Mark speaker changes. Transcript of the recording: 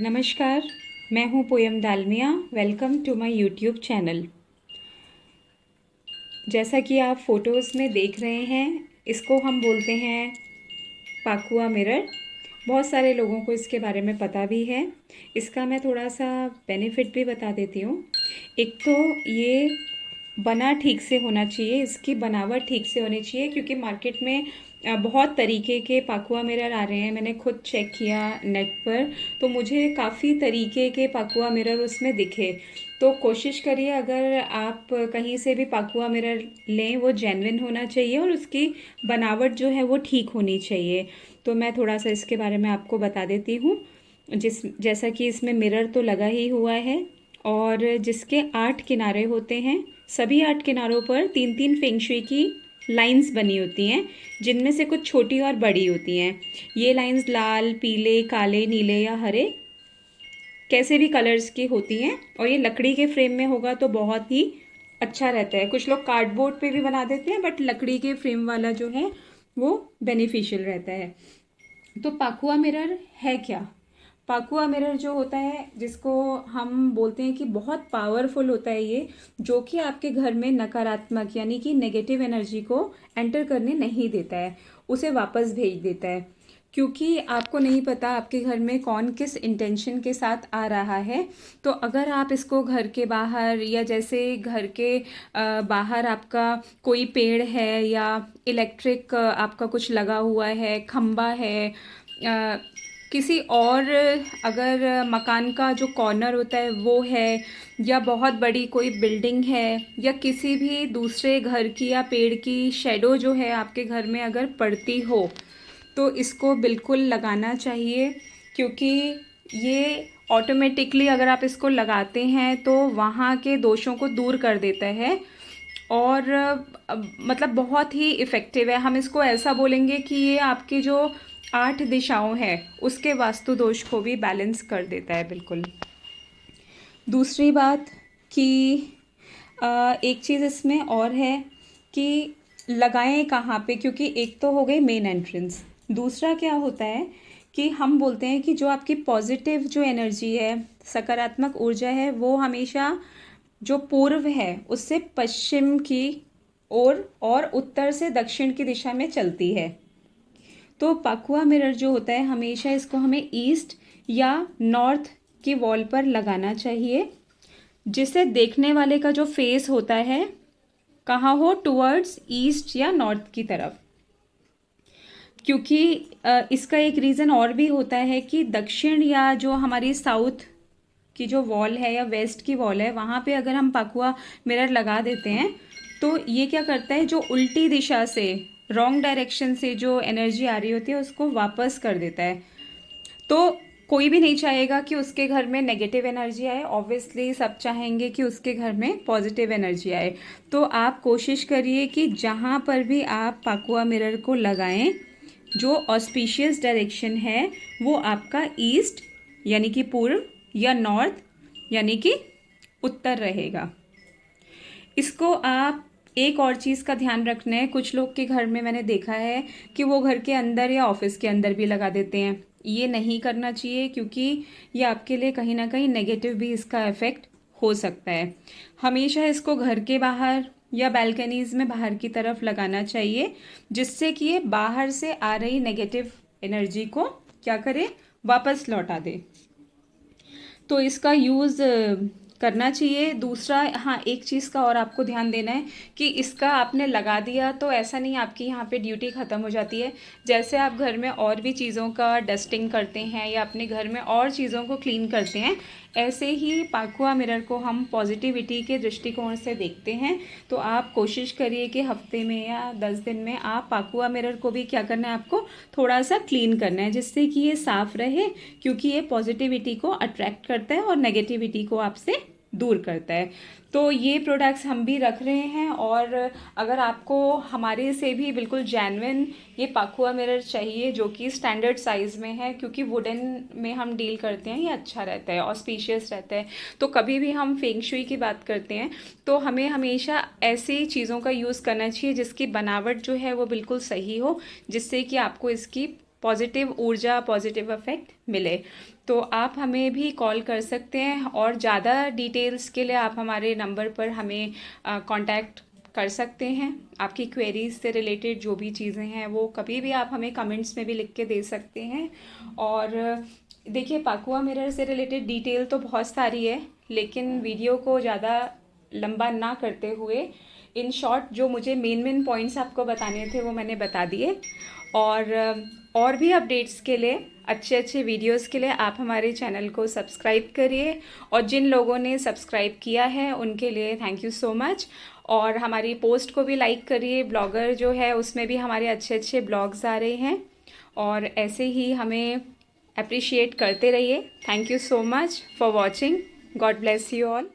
Speaker 1: नमस्कार, मैं हूँ Poyam Dalmia. Welcome to my YouTube channel. जैसा कि आप फ़ोटोज़ में देख रहे हैं, इसको हम बोलते हैं पाकुआ मिरर। बहुत सारे लोगों को इसके बारे में पता भी है। इसका मैं थोड़ा सा बेनिफिट भी बता देती हूँ। एक तो ये बना ठीक से होना चाहिए, इसकी बनावट ठीक से होनी चाहिए, क्योंकि मार्केट में बहुत तरीके के पाकुआ मिरर आ रहे हैं। मैंने खुद चेक किया नेट पर, तो मुझे काफ़ी तरीके के पाकुआ मिरर उसमें दिखे। तो कोशिश करिए, अगर आप कहीं से भी पाकुआ मिरर लें, वो जेन्युइन होना चाहिए और उसकी बनावट जो है वो ठीक होनी चाहिए। तो मैं थोड़ा सा इसके बारे में आपको बता देती हूँ। जैसा कि इसमें मिरर तो लगा ही हुआ है, और जिसके 8 किनारे होते हैं, सभी 8 किनारों पर 3-3 फेंगशुई की लाइंस बनी होती हैं, जिनमें से कुछ छोटी और बड़ी होती हैं। ये लाइंस लाल, पीले, काले, नीले या हरे, कैसे भी कलर्स की होती हैं। और ये लकड़ी के फ्रेम में होगा तो बहुत ही अच्छा रहता है। कुछ लोग कार्डबोर्ड पे भी बना देते हैं, बट लकड़ी के फ्रेम वाला जो है वो बेनिफिशियल रहता है। तो पाकुआ मिरर है क्या? पाकुआ मिरर जो होता है, जिसको हम बोलते हैं कि बहुत पावरफुल होता है ये, जो कि आपके घर में नकारात्मक यानी कि नेगेटिव एनर्जी को एंटर करने नहीं देता है, उसे वापस भेज देता है। क्योंकि आपको नहीं पता आपके घर में कौन किस इंटेंशन के साथ आ रहा है। तो अगर आप इसको घर के बाहर, या जैसे घर के बाहर आपका कोई पेड़ है, या इलेक्ट्रिक आपका कुछ लगा हुआ है, खंबा है, किसी और अगर मकान का जो कॉर्नर होता है वो है, या बहुत बड़ी कोई बिल्डिंग है, या किसी भी दूसरे घर की या पेड़ की शैडो जो है आपके घर में अगर पड़ती हो, तो इसको बिल्कुल लगाना चाहिए। क्योंकि ये ऑटोमेटिकली अगर आप इसको लगाते हैं तो वहाँ के दोषों को दूर कर देता है, और मतलब बहुत ही इफ़ेक्टिव है। हम इसको ऐसा बोलेंगे कि ये आपकी जो 8 दिशाओं हैं उसके वास्तु दोष को भी बैलेंस कर देता है बिल्कुल। दूसरी बात कि एक चीज़ इसमें और है कि लगाएं कहाँ पे, क्योंकि एक तो हो गई मेन एंट्रेंस। दूसरा क्या होता है कि हम बोलते हैं कि जो आपकी पॉजिटिव जो एनर्जी है, सकारात्मक ऊर्जा है, वो हमेशा जो पूर्व है उससे पश्चिम की ओर और उत्तर से दक्षिण की दिशा में चलती है। तो पाकुआ मिरर जो होता है, हमेशा इसको हमें ईस्ट या नॉर्थ की वॉल पर लगाना चाहिए, जिसे देखने वाले का जो फेस होता है कहाँ हो, टुवर्ड्स ईस्ट या नॉर्थ की तरफ। क्योंकि इसका एक रीज़न और भी होता है कि दक्षिण या जो हमारी साउथ की जो वॉल है या वेस्ट की वॉल है, वहाँ पे अगर हम पाकुआ मिरर लगा देते हैं तो ये क्या करता है, जो उल्टी दिशा से, रॉन्ग डायरेक्शन से जो एनर्जी आ रही होती है उसको वापस कर देता है। तो कोई भी नहीं चाहेगा कि उसके घर में नेगेटिव एनर्जी आए, ऑब्वियसली सब चाहेंगे कि उसके घर में पॉजिटिव एनर्जी आए। तो आप कोशिश करिए कि जहाँ पर भी आप पाकुआ मिरर को लगाएं, जो ऑस्पिशियस डायरेक्शन है वो आपका ईस्ट यानी कि पूर्व, या नॉर्थ यानी कि उत्तर रहेगा। इसको आप एक और चीज़ का ध्यान रखना है। कुछ लोग के घर में मैंने देखा है कि वो घर के अंदर या ऑफिस के अंदर भी लगा देते हैं। ये नहीं करना चाहिए, क्योंकि ये आपके लिए कहीं ना कहीं नेगेटिव भी इसका इफेक्ट हो सकता है। हमेशा इसको घर के बाहर या बालकनीज में बाहर की तरफ लगाना चाहिए, जिससे कि ये बाहर से आ रही नेगेटिव एनर्जी को क्या करे, वापस लौटा दे। तो इसका यूज़ करना चाहिए। दूसरा, हाँ, एक चीज़ का और आपको ध्यान देना है कि इसका आपने लगा दिया तो ऐसा नहीं आपकी यहाँ पे ड्यूटी ख़त्म हो जाती है। जैसे आप घर में और भी चीज़ों का डस्टिंग करते हैं या अपने घर में और चीज़ों को क्लीन करते हैं, ऐसे ही पाकुआ मिरर को हम पॉजिटिविटी के दृष्टिकोण से देखते हैं। तो आप कोशिश करिए कि हफ्ते में या 10 दिन में आप पाकुआ मिरर को भी क्या करना है, आपको थोड़ा सा क्लीन करना है, जिससे कि ये साफ रहे। क्योंकि ये पॉजिटिविटी को अट्रैक्ट करता है और नेगेटिविटी को आपसे दूर करता है। तो ये प्रोडक्ट्स हम भी रख रहे हैं, और अगर आपको हमारे से भी बिल्कुल जेन्युइन ये पाकुआ मिरर चाहिए, जो कि स्टैंडर्ड साइज़ में है, क्योंकि वुडन में हम डील करते हैं, ये अच्छा रहता है, ऑस्पिशियस रहता है। तो कभी भी हम फेंग शुई की बात करते हैं तो हमें हमेशा ऐसी चीज़ों का यूज़ करना चाहिए जिसकी बनावट जो है वो बिल्कुल सही हो, जिससे कि आपको इसकी पॉजिटिव ऊर्जा, पॉजिटिव इफेक्ट मिले। तो आप हमें भी कॉल कर सकते हैं और ज़्यादा डिटेल्स के लिए आप हमारे नंबर पर हमें कांटेक्ट कर सकते हैं। आपकी क्वेरीज से रिलेटेड जो भी चीज़ें हैं वो कभी भी आप हमें कमेंट्स में भी लिख के दे सकते हैं। और देखिए, पाकुआ मिरर से रिलेटेड डिटेल तो बहुत सारी है, लेकिन वीडियो को ज़्यादा लंबा ना करते हुए इन शॉर्ट जो मुझे मेन पॉइंट्स आपको बताने थे वो मैंने बता दिए। और भी अपडेट्स के लिए, अच्छे अच्छे वीडियोस के लिए आप हमारे चैनल को सब्सक्राइब करिए। और जिन लोगों ने सब्सक्राइब किया है उनके लिए थैंक यू सो मच। और हमारी पोस्ट को भी लाइक करिए। ब्लॉगर जो है उसमें भी हमारे अच्छे अच्छे ब्लॉग्स आ रहे हैं, और ऐसे ही हमें अप्रिशिएट करते रहिए। Thank you so much for watching. God bless you all.